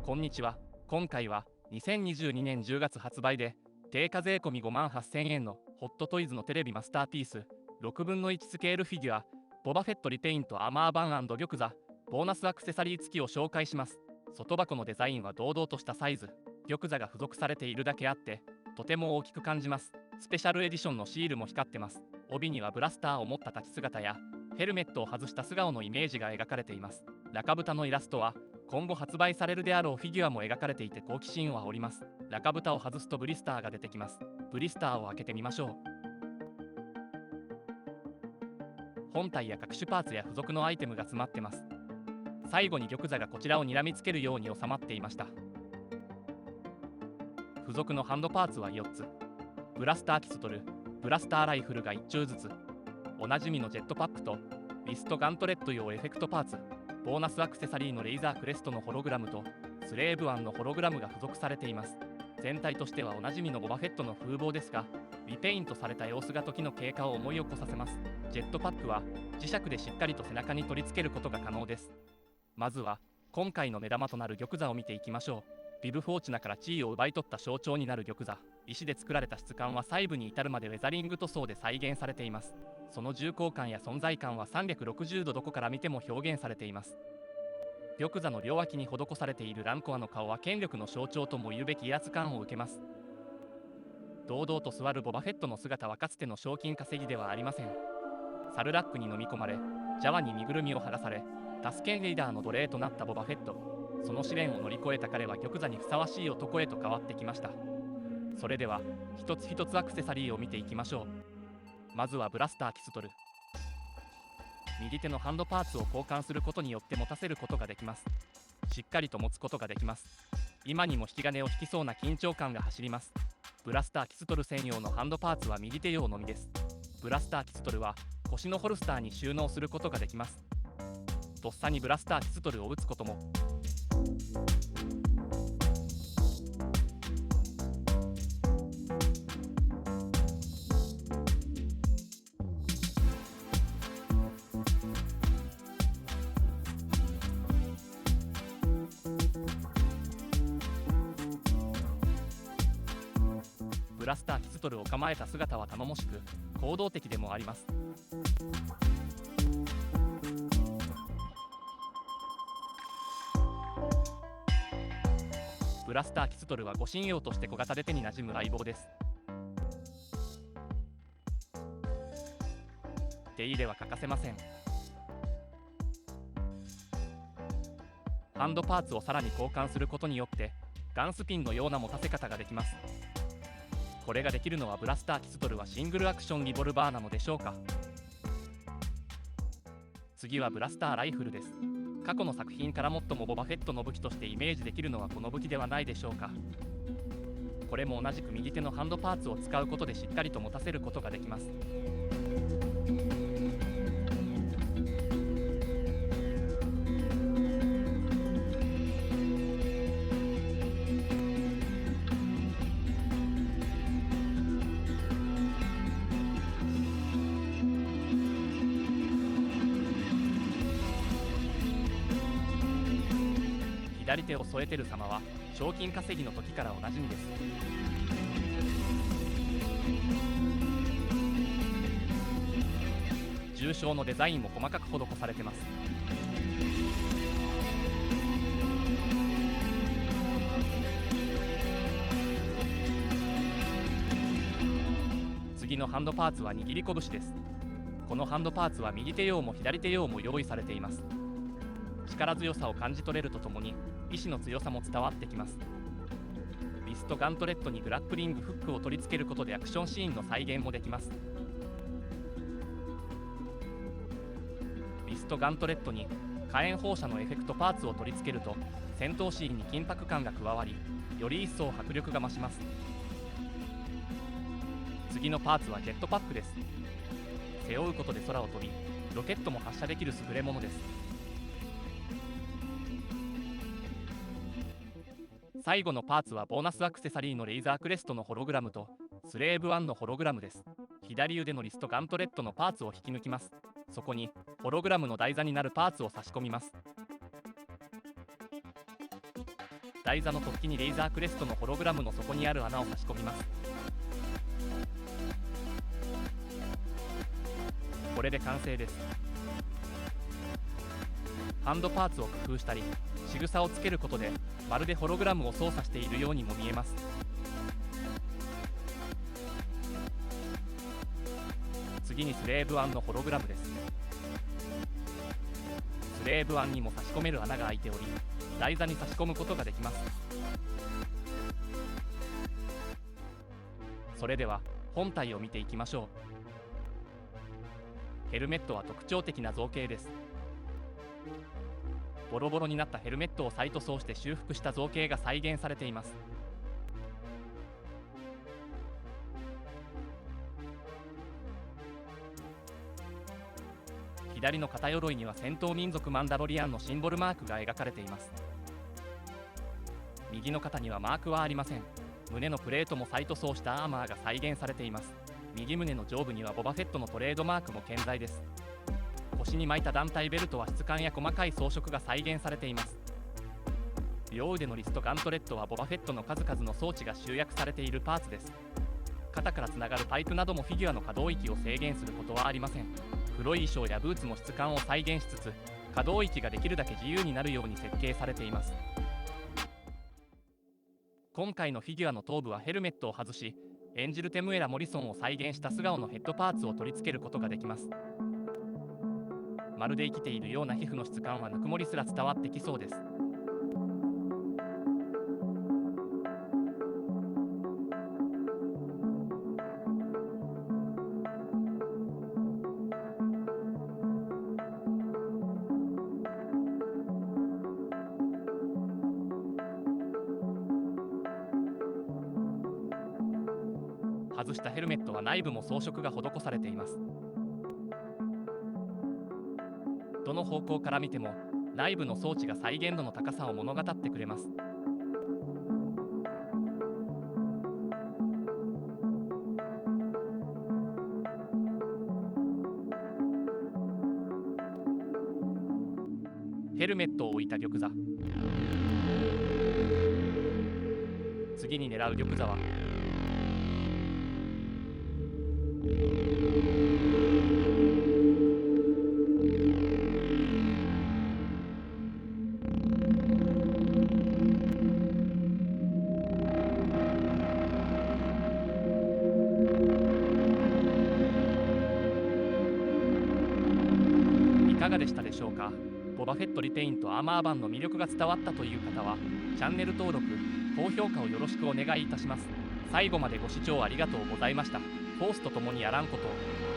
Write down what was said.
こんにちは。今回は2022年10月発売で定価税込み58,000円のホットトイズのテレビマスターピース6分の1スケールフィギュアボバフェットリペイントアーマーバン&玉座ボーナスアクセサリー付きを紹介します。外箱のデザインは堂々としたサイズ、玉座が付属されているだけあってとても大きく感じます。スペシャルエディションのシールも光ってます。帯にはブラスターを持った立ち姿やヘルメットを外した素顔のイメージが描かれています。ラカブタのイラストは今後発売されるであろうフィギュアも描かれていて好奇心を煽ります。ラカブタを外すとブリスターが出てきます。ブリスターを開けてみましょう。本体や各種パーツや付属のアイテムが詰まってます。最後に玉座がこちらを睨みつけるように収まっていました。付属のハンドパーツは4つ。ブラスターキストル、ブラスターライフルが1丁ずつ、おなじみのジェットパックとリストガントレット用エフェクトパーツ、ボーナスアクセサリーのレイザークレストのホログラムとスレーブ1のホログラムが付属されています。全体としてはおなじみのボバフェットの風貌ですが、リペイントされた様子が時の経過を思い起こさせます。ジェットパックは磁石でしっかりと背中に取り付けることが可能です。まずは今回の目玉となる玉座を見ていきましょう。ビブフォーチュナから地位を奪い取った象徴になる玉座、石で作られた質感は細部に至るまでウェザリング塗装で再現されています。その重厚感や存在感は360度どこから見ても表現されています。玉座の両脇に施されているランコアの顔は権力の象徴とも言うべき威圧感を受けます。堂々と座るボバフェットの姿はかつての賞金稼ぎではありません。サルラックに飲み込まれ、ジャワに身ぐるみを剥がされ、タスケンレイダーの奴隷となったボバフェット。その試練を乗り越えた彼は玉座にふさわしい男へと変わってきました。それでは一つ一つアクセサリーを見ていきましょう。まずはブラスターキストル。右手のハンドパーツを交換することによって持たせることができます。しっかりと持つことができます。今にも引き金を引きそうな緊張感が走ります。ブラスターキストル専用のハンドパーツは右手用のみです。ブラスターキストルは腰のホルスターに収納することができます。とっさにブラスターキストルを打つことも。ブラスターキストルを構えた姿は頼もしく行動的でもあります。ブラスターキストルは護身用として小型で手になじむ相棒です。手入れは欠かせません。ハンドパーツをさらに交換することによってガンスピンのような持たせ方ができます。これができるのはブラスターキストルはシングルアクションリボルバーなのでしょうか。次はブラスターライフルです。過去の作品から最もボバフェットの武器としてイメージできるのはこの武器ではないでしょうか。これも同じく右手のハンドパーツを使うことでしっかりと持たせることができます。左手を添えてる様は賞金稼ぎの時からおなじみです。重賞のデザインも細かく施されてます。次のハンドパーツは握り拳です。このハンドパーツは右手用も左手用も用意されています。力強さを感じ取れるとともに意志の強さも伝わってきます。リストガントレットにグラップリングフックを取り付けることでアクションシーンの再現もできます。リストガントレットに火炎放射のエフェクトパーツを取り付けると戦闘シーンに緊迫感が加わり、より一層迫力が増します。次のパーツはジェットパックです。背負うことで空を飛びロケットも発射できる優れものです。最後のパーツはボーナスアクセサリーのレイザークレストのホログラムとスレーブ1のホログラムです。左腕のリストガントレットのパーツを引き抜きます。そこにホログラムの台座になるパーツを差し込みます。台座の突起にレイザークレストのホログラムの底にある穴を差し込みます。これで完成です。ハンドパーツを工夫したり仕草をつけることでまるでホログラムを操作しているようにも見えます。次にスレーブ1のホログラムです。スレーブ1にも差し込める穴が開いており、台座に差し込むことができます。それでは本体を見ていきましょう。ヘルメットは特徴的な造形です。ボロボロになったヘルメットを再塗装して修復した造形が再現されています。左の肩鎧には戦闘民族マンダロリアンのシンボルマークが描かれています。右の肩にはマークはありません。胸のプレートも再塗装したアーマーが再現されています。右胸の上部にはボバフェットのトレードマークも健在です。腰に巻いた団体ベルトは質感や細かい装飾が再現されています。両腕のリストガントレットはボバフェットの数々の装置が集約されているパーツです。肩からつながるパイプなどもフィギュアの可動域を制限することはありません。黒い衣装やブーツの質感を再現しつつ、可動域ができるだけ自由になるように設計されています。今回のフィギュアの頭部はヘルメットを外し、演じるテムエラ・モリソンを再現した素顔のヘッドパーツを取り付けることができます。まるで生きているような皮膚の質感はぬくもりすら伝わってきそうです。外したヘルメットは内部も装飾が施されています。どの方向から見ても内部の装置が再現度の高さを物語ってくれます。ヘルメットを置いた玉座。次に狙う玉座はいかがでしたでしょうか。ボバフェットリテインとアーマーバンの魅力が伝わったという方はチャンネル登録、高評価をよろしくお願いいたします。最後までご視聴ありがとうございました。フォースと共にやらんことを。